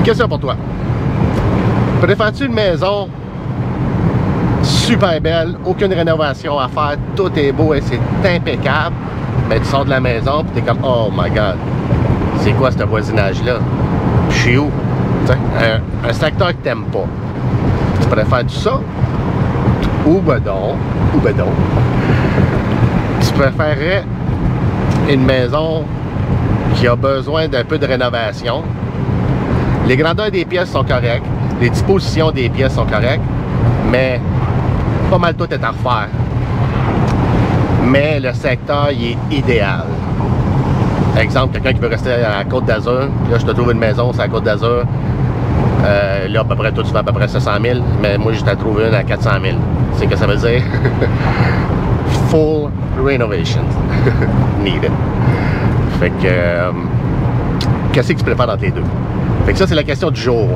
Question pour toi. Préfères-tu une maison super belle, aucune rénovation à faire, tout est beau et c'est impeccable, mais tu sors de la maison et tu es comme, oh my god, c'est quoi ce voisinage-là? Je suis où? Un secteur que tu n'aimes pas. Tu préfères-tu ça? Ou ben non, tu préférerais une maison qui a besoin d'un peu de rénovation. Les grandeurs des pièces sont correctes, les dispositions des pièces sont correctes, mais pas mal tout est à refaire. Mais le secteur, il est idéal. Exemple, quelqu'un qui veut rester à la Côte d'Azur, là je te trouve une maison sur la Côte d'Azur, là à peu près tout se fait à peu près 700 000, mais moi je t'ai trouvé une à 400 000. C'est que ça veut dire? Full renovation needed. Fait que qu'est-ce que tu préfères entre les deux? Fait que ça c'est la question du jour.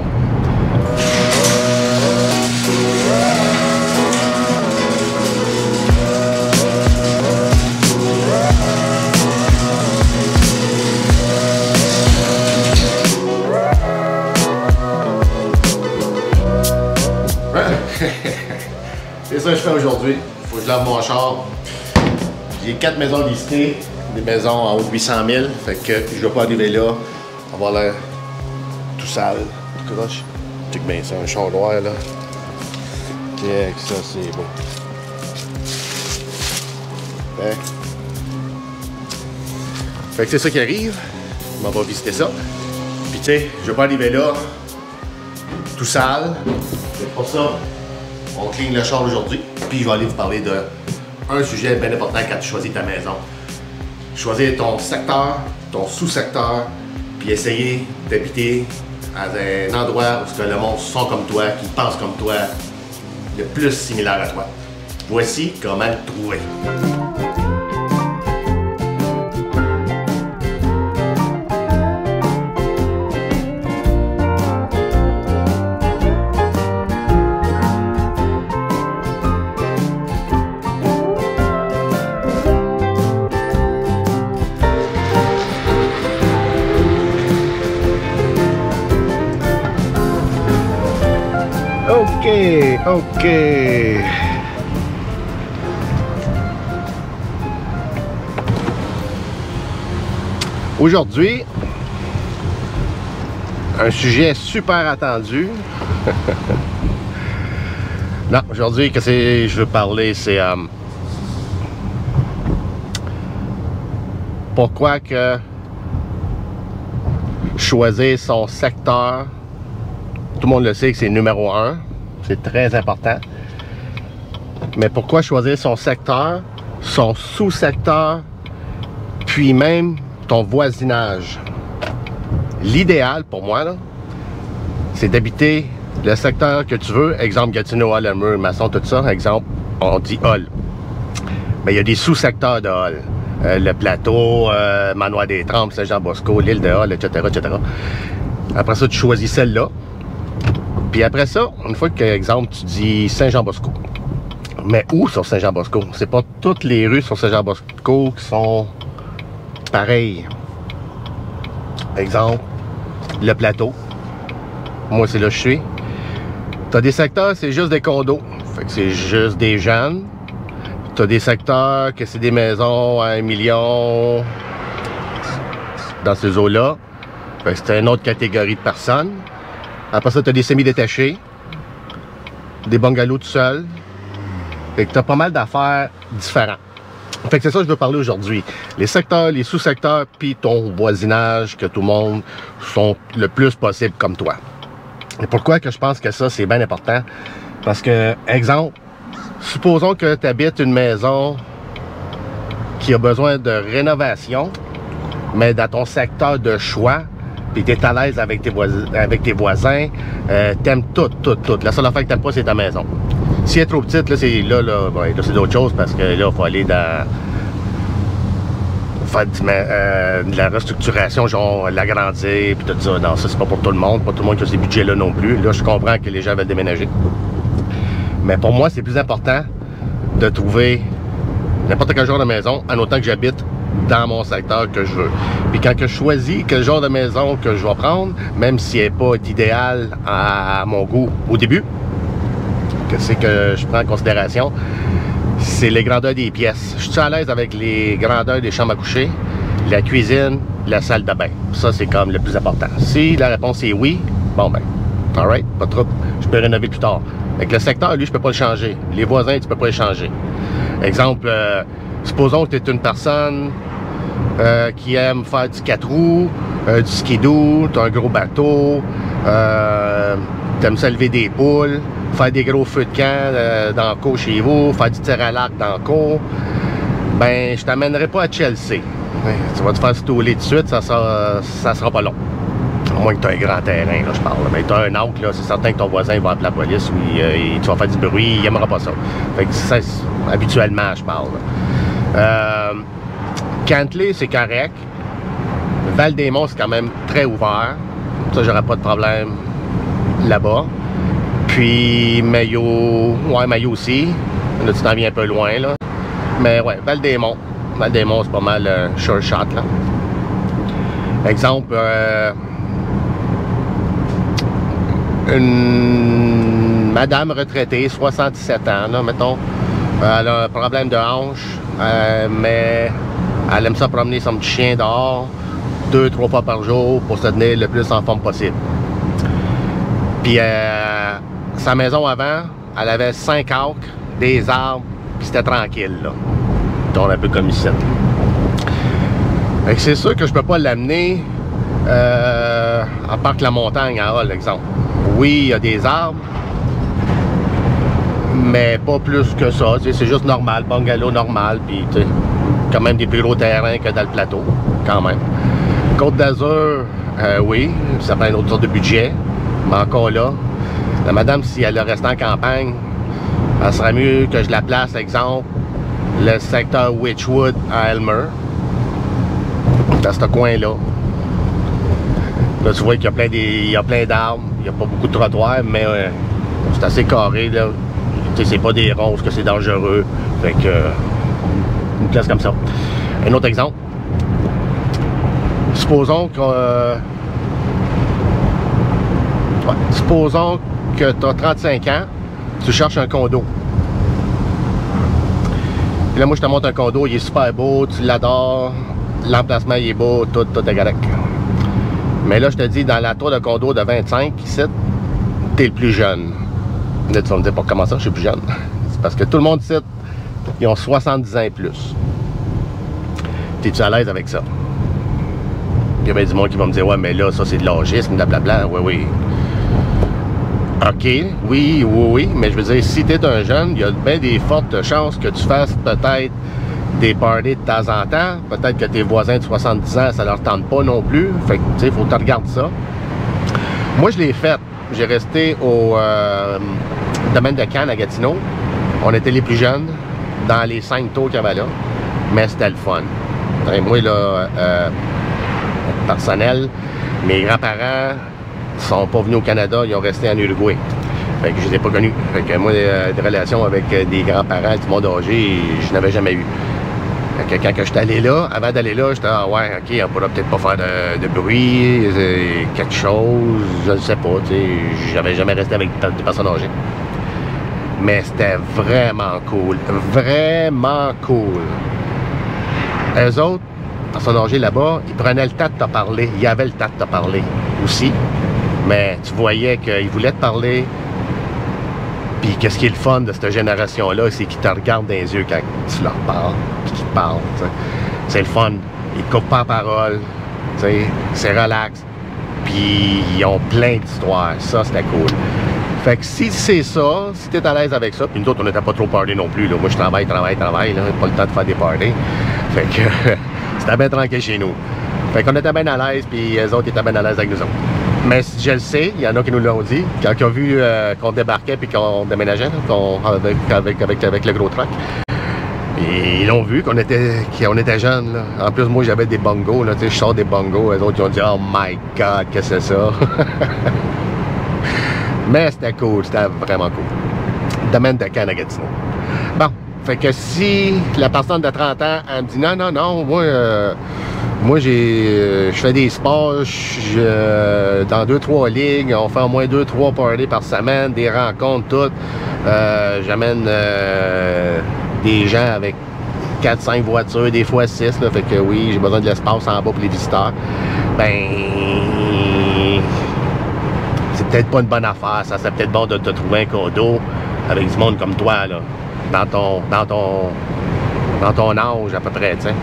C'est ça que je fais aujourd'hui. Il faut que je lave mon char. J'ai 4 maisons listées, des maisons en haut de 800 000. Fait que je ne vais pas arriver là, avoir l'air tout sale, tout croche. Check bien ça, un char noir là. Check ça, c'est beau. Fait que c'est ça qui arrive. On va visiter ça. Puis tu sais, je ne vais pas arriver là tout sale. C'est pour ça. On clean le char aujourd'hui, puis je vais aller vous parler d'un sujet bien important quand tu choisis ta maison. Choisir ton secteur, ton sous-secteur, puis essayer d'habiter à un endroit où le monde sont comme toi, qui pensent comme toi, le plus similaire à toi. Voici comment le trouver. OK. Aujourd'hui, un sujet super attendu. Non, aujourd'hui, qu'est-ce que je veux parler, c'est pourquoi que choisir son secteur, tout le monde le sait que c'est numéro 1. C'est très important. Mais pourquoi choisir son secteur, son sous-secteur, puis même ton voisinage? L'idéal pour moi, c'est d'habiter le secteur que tu veux. Exemple, Gatineau, Hall, Mur, Masson, tout ça. Exemple, on dit Hall. Mais il y a des sous-secteurs de Hall. Le plateau, Manoir des Trembles, Saint-Jean-Bosco, l'île de Hall, etc., etc. Après ça, tu choisis celle-là. Puis après ça, une fois que, exemple, tu dis Saint-Jean-Bosco. Mais où sur Saint-Jean-Bosco? C'est pas toutes les rues sur Saint-Jean-Bosco qui sont pareilles. Exemple, le plateau. Moi, c'est là que je suis. T'as des secteurs, c'est juste des condos. Fait que c'est juste des jeunes. T'as des secteurs que c'est des maisons à 1 million. Dans ces eaux-là. Fait que c'est une autre catégorie de personnes. Après ça, tu as des semi-détachés, des bungalows tout seul. Fait que tu as pas mal d'affaires différentes. Fait que c'est ça que je veux parler aujourd'hui. Les secteurs, les sous-secteurs, puis ton voisinage, que tout le monde sont le plus possible comme toi. Et pourquoi que je pense que ça, c'est bien important? Parce que, exemple, supposons que tu habites une maison qui a besoin de rénovation, mais dans ton secteur de choix, puis tu es à l'aise avec tes voisins, t'aimes tout. La seule affaire que t'aimes pas, c'est ta maison. Si elle est trop petite, là, c'est c'est d'autres choses parce que là, il faut aller dans faire de la restructuration, genre l'agrandir, puis tout ça. Non, ça, c'est pas pour tout le monde. Pas tout le monde qui a ces budgets-là non plus. Là, je comprends que les gens veulent déménager. Mais pour moi, c'est plus important de trouver n'importe quel genre de maison, en autant que j'habite dans mon secteur que je veux. Puis quand que je choisis quel genre de maison que je vais prendre, même si elle n'est pas idéale à mon goût au début, que c'est que je prends en considération, c'est les grandeurs des pièces. Je suis à l'aise avec les grandeurs des chambres à coucher, la cuisine, la salle de bain. Ça, c'est comme le plus important. Si la réponse est oui, bon ben, alright, pas trop. Je peux rénover plus tard. Avec le secteur, lui, je peux pas le changer. Les voisins, tu peux pas les changer. Exemple, supposons que tu es une personne qui aime faire du 4 roues, du skidoo, tu as un gros bateau, tu aimes ça lever des poules, faire des gros feux de camp dans le cour chez vous, faire du tir à l'arc dans le cour, ben je t'amènerai pas à Chelsea. Tu vas te faire stouler tout de suite, ça sera pas long. À moins que tu aies un grand terrain, là, je parle. Mais tu as un autre, là, c'est certain que ton voisin va appeler la police ou tu vas faire du bruit, il n'aimera pas ça. Fait que ça, habituellement, je parle. Cantley, c'est correct. Val-des-Monts, c'est quand même très ouvert. Ça, j'aurais pas de problème là-bas. Puis Mayo, ouais, Mayo aussi. Là, tu t'en viens un peu loin, là. Mais ouais, Val-des-Monts. Val-des-Monts, c'est pas mal sure shot, là. Exemple, une madame retraitée, 77 ans, là, mettons, elle a un problème de hanche, mais elle aime ça promener son petit chien dehors 2-3 fois par jour pour se tenir le plus en forme possible. Puis sa maison avant, elle avait 5 acres, des arbres, puis c'était tranquille, là. Donc un peu comme ici. C'est sûr que je peux pas l'amener à Parc La Montagne, à Hall, exemple. Oui, il y a des arbres, mais pas plus que ça. C'est juste normal, bungalow normal, puis quand même des plus gros terrains que dans le plateau, quand même. Côte d'Azur, oui, ça prend une autre sorte de budget, mais encore là, la madame, si elle reste en campagne, elle serait mieux que je la place, exemple, le secteur Witchwood à Elmer, dans ce coin-là. Là, tu vois qu'il y a plein d'arbres, il n'y a pas beaucoup de trottoirs, mais c'est assez carré, là. Tu sais, c'est pas des ronces que c'est dangereux. Fait que, une place comme ça. Un autre exemple. Supposons que tu as 35 ans, tu cherches un condo. Puis là, moi, je te montre un condo, il est super beau, tu l'adores, l'emplacement, il est beau, tout est correct. Mais là, je te dis, dans la tour de condo de 25, ici, t'es le plus jeune. Là, tu vas me dire, pour comment ça, je suis plus jeune? C'est parce que tout le monde ici, ils ont 70 ans et plus. T'es-tu à l'aise avec ça? Il y a bien du monde qui va me dire, ouais, mais là, ça, c'est de l'âgisme, blablabla. Oui, oui. OK, oui, mais je veux dire, si t'es un jeune, il y a bien des fortes chances que tu fasses peut-être des parties de temps en temps. Peut-être que tes voisins de 70 ans, ça leur tente pas non plus. Fait que, tu sais, il faut que tu regardes ça. Moi, je l'ai fait. J'ai resté au domaine de Cannes à Gatineau. On était les plus jeunes dans les 5 tours qu'il y avait là. Mais c'était le fun. Et moi, là, personnel, mes grands-parents sont pas venus au Canada, ils ont resté en Uruguay. Fait que je les ai pas connus. Fait que moi, des relations avec des grands-parents du monde âgé, je n'avais jamais eu. Fait que quand je suis allé là, avant d'aller là, j'étais ouais, ok, on pourra peut-être pas faire de bruit, quelque chose, je ne sais pas, tu sais, j'avais jamais resté avec des personnes âgées. Mais c'était vraiment cool, vraiment cool. Eux autres, personnes âgées là-bas, ils prenaient le temps de te parler, il y avait le temps de te parler aussi, mais tu voyais qu'ils voulaient te parler. Puis qu'est-ce qui est le fun de cette génération-là, c'est qu'ils te regardent dans les yeux quand tu leur parles, puis qu'ils te parlent. C'est le fun. Ils te coupent pas la parole. C'est relax. Puis ils ont plein d'histoires. Ça, c'était cool. Fait que si c'est ça, si t'es à l'aise avec ça, puis nous autres, on n'était pas trop party non plus. Là. Moi, je travaille, là. Pas le temps de faire des parties. Fait que c'était bien tranquille chez nous. Fait qu'on était bien à l'aise, puis les autres étaient bien à l'aise avec nous autres. Mais je le sais, il y en a qui nous l'ont dit, quand ils ont vu qu'on débarquait puis qu'on déménageait, avec le gros truck. Et ils l'ont vu qu'on était jeunes. Là. En plus, moi, j'avais des bongos. Là, je sors des bongos. Les autres, ils ont dit « Oh my God, qu'est-ce que c'est ça? » Mais c'était cool, c'était vraiment cool. Domaine de Cannes à Gatineau. Bon, Fait que si la personne de 30 ans, elle me dit non, non, non, moi je fais des sports, dans 2-3 ligues, on fait au moins 2-3 parties par semaine, des rencontres, toutes. J'amène des gens avec 4-5 voitures, des fois 6, là, fait que oui, j'ai besoin de l'espace en bas pour les visiteurs. Ben, c'est peut-être pas une bonne affaire, ça serait peut-être bon de te trouver un condo avec du monde comme toi, là, dans ton âge à peu près, tu sais.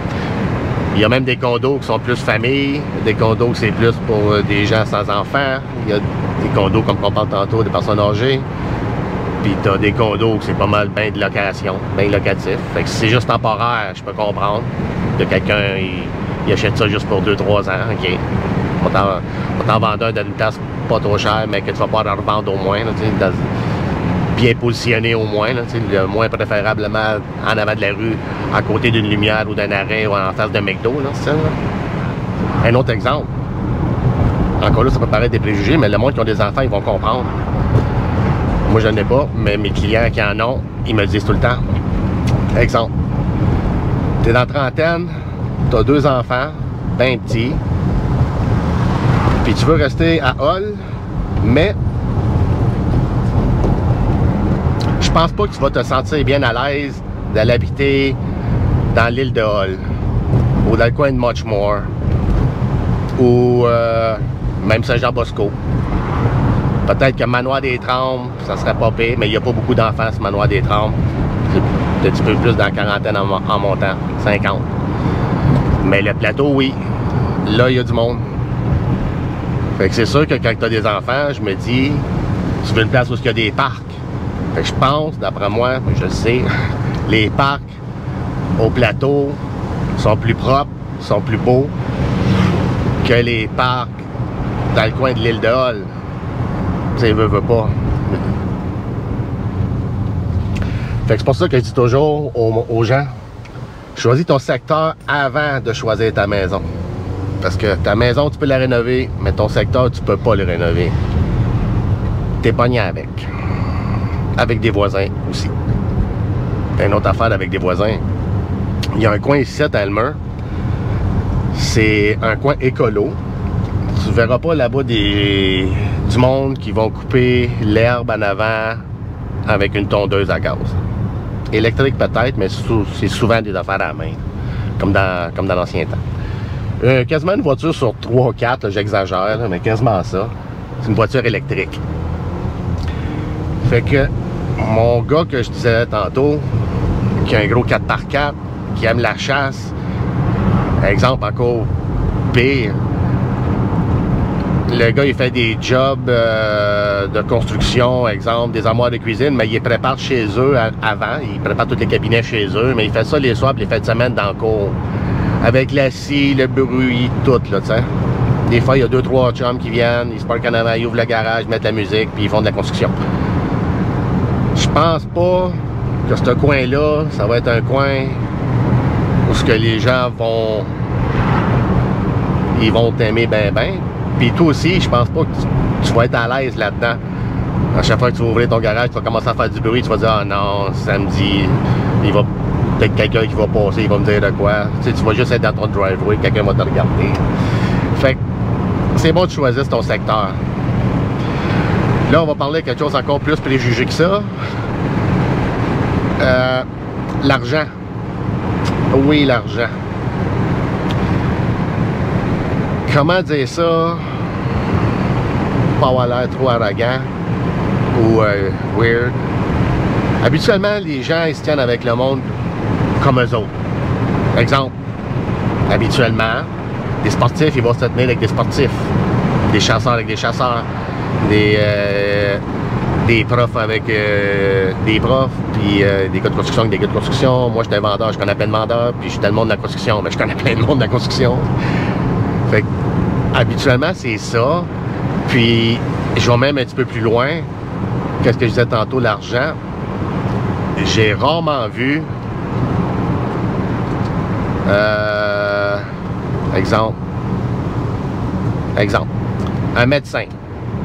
Il y a même des condos qui sont plus famille, des condos qui c'est plus pour des gens sans enfants, il y a des condos comme on parle tantôt, des personnes âgées. Puis t'as des condos où c'est pas mal bien de location, bien locatif. Fait que si c'est juste temporaire, je peux comprendre. De quelqu'un, il achète ça juste pour 2-3 ans, ok. On t'en vendre un dans une place pas trop chère, mais que tu vas pas en revendre au moins, là, bien positionné au moins, là, le moins préférablement en avant de la rue, à côté d'une lumière ou d'un arrêt ou en face d'un McDo, là, c'est ça, là. Un autre exemple. Encore là, ça peut paraître des préjugés, mais le monde qui ont des enfants, ils vont comprendre. Moi, je n'en ai pas, mais mes clients qui en ont, ils me le disent tout le temps. Exemple, tu es dans la trentaine, tu as 2 enfants, ben petits, puis tu veux rester à Hull, mais je pense pas que tu vas te sentir bien à l'aise d'aller habiter dans l'île de Hull, ou dans le coin de Muchmore, ou même Saint-Jean-Bosco. Peut-être que Manoir des Trembles, ça serait pas pire, mais il n'y a pas beaucoup d'enfants, ce Manoir des Trembles. C'est un petit peu plus dans la quarantaine en montant, 50. Mais le plateau, oui, là, il y a du monde. Fait que c'est sûr que quand tu as des enfants, je me dis, tu veux une place où il y a des parcs. Fait que je pense, d'après moi, je le sais, les parcs au plateau sont plus propres, sont plus beaux que les parcs dans le coin de l'île de Hull. Tu sais, veut pas. Fait que c'est pour ça que je dis toujours aux gens, choisis ton secteur avant de choisir ta maison. Parce que ta maison, tu peux la rénover, mais ton secteur, tu peux pas le rénover. T'es pogné avec. Avec des voisins aussi. T'as une autre affaire avec des voisins. Il y a un coin ici à Elmer. C'est un coin écolo. Tu verras pas là-bas du monde qui vont couper l'herbe en avant avec une tondeuse à gaz. Électrique peut-être, mais c'est souvent des affaires à la main, comme dans l'ancien temps. Quasiment une voiture sur 3 ou 4, j'exagère, mais quasiment ça. C'est une voiture électrique. Fait que mon gars que je disais tantôt, qui a un gros 4x4, qui aime la chasse, exemple encore pire, le gars il fait des jobs de construction, exemple des armoires de cuisine, mais il les prépare chez eux avant, il prépare tous les cabinets chez eux, mais il fait ça les soirs et les fins de semaine dans le cours. Avec la scie, le bruit, tout là, tu sais. Des fois il y a 2-3 chums qui viennent, ils se parquent en avant, ils ouvrent le garage, mettent la musique, puis ils font de la construction. Je pense pas que ce coin-là, ça va être un coin où ce que les gens vont t'aimer ben. Puis toi aussi, je pense pas que tu vas être à l'aise là-dedans. À chaque fois que tu vas ouvrir ton garage, tu vas commencer à faire du bruit, tu vas dire ah non, samedi, il va peut-être quelqu'un qui va passer, il va me dire de quoi. Tu sais, tu vas juste être dans ton driveway, quelqu'un va te regarder. Fait que c'est bon de choisir ton secteur. Là, on va parler de quelque chose encore plus préjugé que ça. L'argent. Oui, l'argent. Comment dire ça? Pas avoir l'air trop arrogant ou weird. Habituellement, les gens ils se tiennent avec le monde comme eux autres. Exemple, habituellement, des sportifs, ils vont se tenir avec des sportifs. Des chasseurs avec des chasseurs. Des profs avec des profs, puis des gars de construction avec des gars de construction. Moi, je suis un vendeur, je connais plein de vendeurs, puis je suis tellement de la construction, mais je connais plein de monde de la construction. Fait que, habituellement, c'est ça. Puis, je vais même un petit peu plus loin. Qu'est-ce que je disais tantôt, l'argent. J'ai rarement vu... exemple. Un médecin.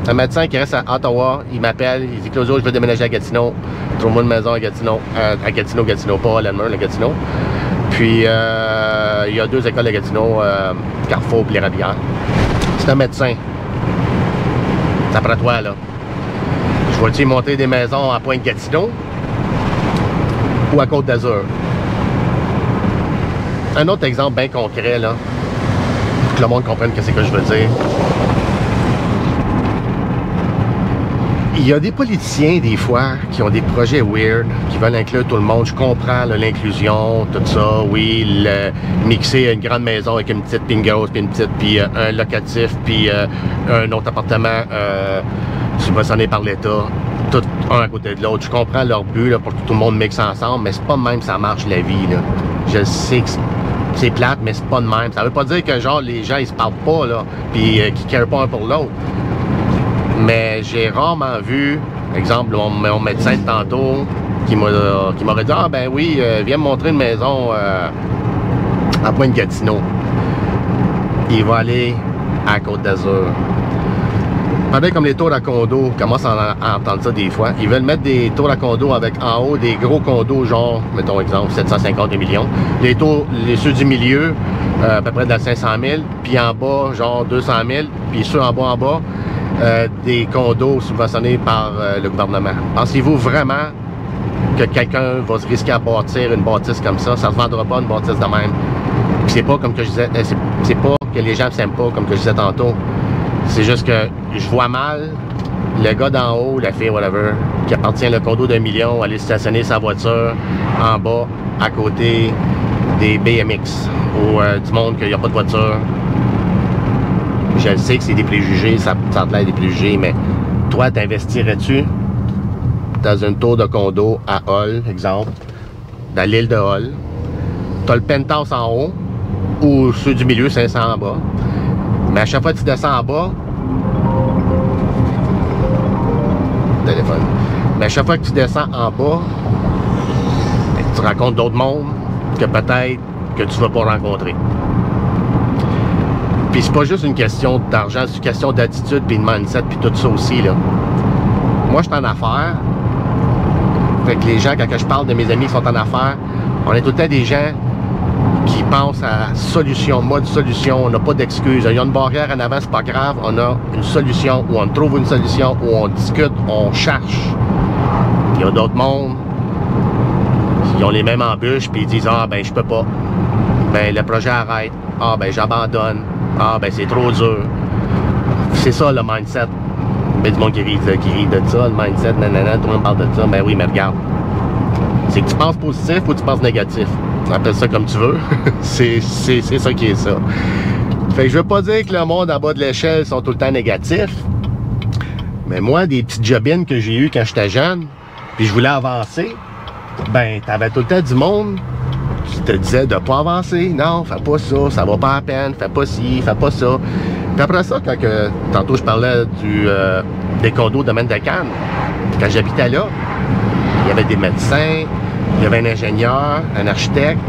Un médecin qui reste à Ottawa, il m'appelle, il dit Claudio, je veux déménager à Gatineau. Trouve-moi une maison à Gatineau. Gatineau, pas à Lanmer, à Gatineau. Puis il y a 2 écoles à Gatineau, Carrefour et les Rabières. C'est un médecin. C'est après toi, là. Je vais-tu monter des maisons à Pointe-Gatineau ou à Côte-d'Azur? Un autre exemple bien concret, là, pour que le monde comprenne ce que je veux dire. Il y a des politiciens, des fois, qui ont des projets weird, qui veulent inclure tout le monde. Je comprends l'inclusion, tout ça, oui, mixer une grande maison avec une petite pingos, puis un locatif, puis un autre appartement subventionné par l'État, tout un à côté de l'autre. Je comprends leur but là, pour que tout le monde mixe ensemble, mais c'est pas de même que ça marche la vie. Là. Je sais que c'est plate, mais c'est pas de même. Ça veut pas dire que genre les gens ils se parlent pas, là, puis qu'ils ne carent pas un pour l'autre. Mais j'ai rarement vu, exemple, mon médecin de tantôt qui m'aurait dit « Ah ben oui, viens me montrer une maison à Pointe-Gatineau. » Il va aller à Côte-d'Azur. Pareil comme les tours à condo, on commence à entendre ça des fois. Ils veulent mettre des tours à condo avec en haut des gros condos, genre, mettons exemple, 750 millions. Ceux du milieu, à peu près de 500 000, puis en bas, genre 200 000, puis ceux en bas, des condos subventionnés par le gouvernement. Pensez-vous vraiment que quelqu'un va se risquer à bâtir une bâtisse comme ça? Ça ne se vendra pas une bâtisse de même. C'est pas comme que je disais, c'est pas que les gens ne s'aiment pas, comme que je disais tantôt. C'est juste que je vois mal le gars d'en haut, la fille, whatever, qui appartient le condo d'1 million, aller stationner sa voiture en bas, à côté des BMX, ou du monde qu'il n'y a pas de voiture. Je sais que c'est des préjugés, ça a l'air des préjugés, mais toi, t'investirais-tu dans une tour de condo à Hull, exemple, dans l'île de Hull? T'as le penthouse en haut, ou ceux du milieu, 500 en bas. Mais à chaque fois que tu descends en bas, téléphone. Mais à chaque fois que tu descends en bas, tu rencontres d'autres mondes que peut-être que tu ne vas pas rencontrer. Puis c'est pas juste une question d'argent, c'est une question d'attitude, puis de mindset, puis tout ça aussi, là. Moi, je suis en affaires. Fait que les gens, quand je parle de mes amis qui sont en affaires, on est tout le temps des gens qui pensent à solution, mode solution, on n'a pas d'excuses. Il y a une barrière en avant, c'est pas grave, on a une solution, ou on trouve une solution, ou on discute, on cherche. Il y a d'autres mondes qui ont les mêmes embûches, puis ils disent « Ah, ben, je peux pas. Ben, le projet arrête. Ah, ben, j'abandonne. Ah, ben, c'est trop dur. » C'est ça, le mindset. Mais du monde qui rit de ça, le mindset, nanana, tout le monde parle de ça. Ben oui, mais regarde. C'est que tu penses positif ou tu penses négatif. Appelle ça comme tu veux. c'est ça qui est ça. Fait que je veux pas dire que le monde en bas de l'échelle sont tout le temps négatifs. Mais moi, des petites jobines que j'ai eues quand j'étais jeune, puis je voulais avancer, ben, t'avais tout le temps du monde qui te disait de pas avancer. Non, fais pas ça, ça va pas à peine, fais pas ci, fais pas ça. Puis après ça, quand tantôt je parlais des condos au domaine de Cannes, quand j'habitais là, il y avait des médecins, il y avait un ingénieur, un architecte.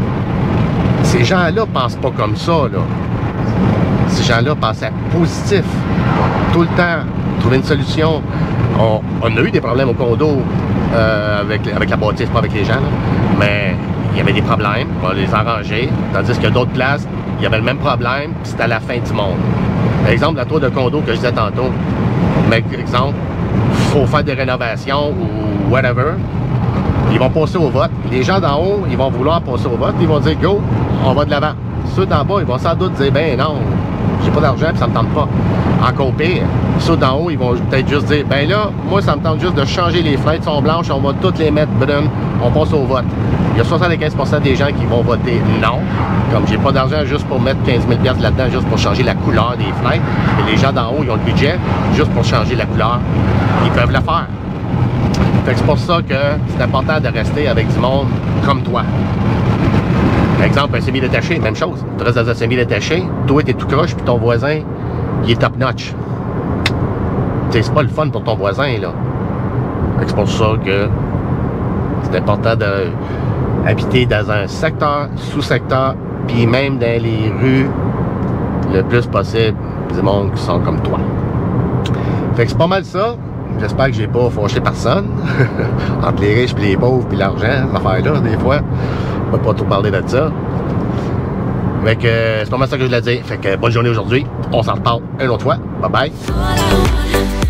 Ces gens-là pensent pas comme ça, là. Ces gens-là pensaient positif. Tout le temps, trouver une solution. On a eu des problèmes au condo avec la bâtisse, pas avec les gens, là. Mais il y avait des problèmes, on les arrangeait. Tandis que d'autres places, il y avait le même problème, puis c'était à la fin du monde. Par exemple, la tour de condo que je disais tantôt. Mais, par exemple, il faut faire des rénovations ou whatever. Ils vont passer au vote. Les gens d'en haut, ils vont vouloir passer au vote. Ils vont dire, go, on va de l'avant. Ceux d'en bas, ils vont sans doute dire, ben non, j'ai pas d'argent puis ça me tente pas. Encore pire, ceux d'en haut, ils vont peut-être juste dire, ben là, moi, ça me tente juste de changer les fenêtres, sont blanches, on va toutes les mettre brunes, on passe au vote. Il y a 75% des gens qui vont voter non. Comme j'ai pas d'argent juste pour mettre 15 000 $ là-dedans, juste pour changer la couleur des fenêtres. Et les gens d'en haut, ils ont le budget juste pour changer la couleur. Ils peuvent le faire. Fait que c'est pour ça que c'est important de rester avec du monde comme toi. Par exemple, un semi-détaché, même chose. Tu restes dans un semi-détaché, toi t'es tout croche, puis ton voisin, il est top-notch. C'est pas le fun pour ton voisin, là. Fait que c'est pour ça que c'est important d'habiter dans un secteur, sous-secteur, puis même dans les rues, le plus possible, du monde qui sont comme toi. Fait que c'est pas mal ça. J'espère que j'ai pas fâché personne. Entre les riches, puis les pauvres, puis l'argent, cette affaire-là, des fois. On va pas trop parler de ça. Fait que c'est pas mal ça que je voulais dire. Fait que bonne journée aujourd'hui. On s'en reparle une autre fois. Bye bye.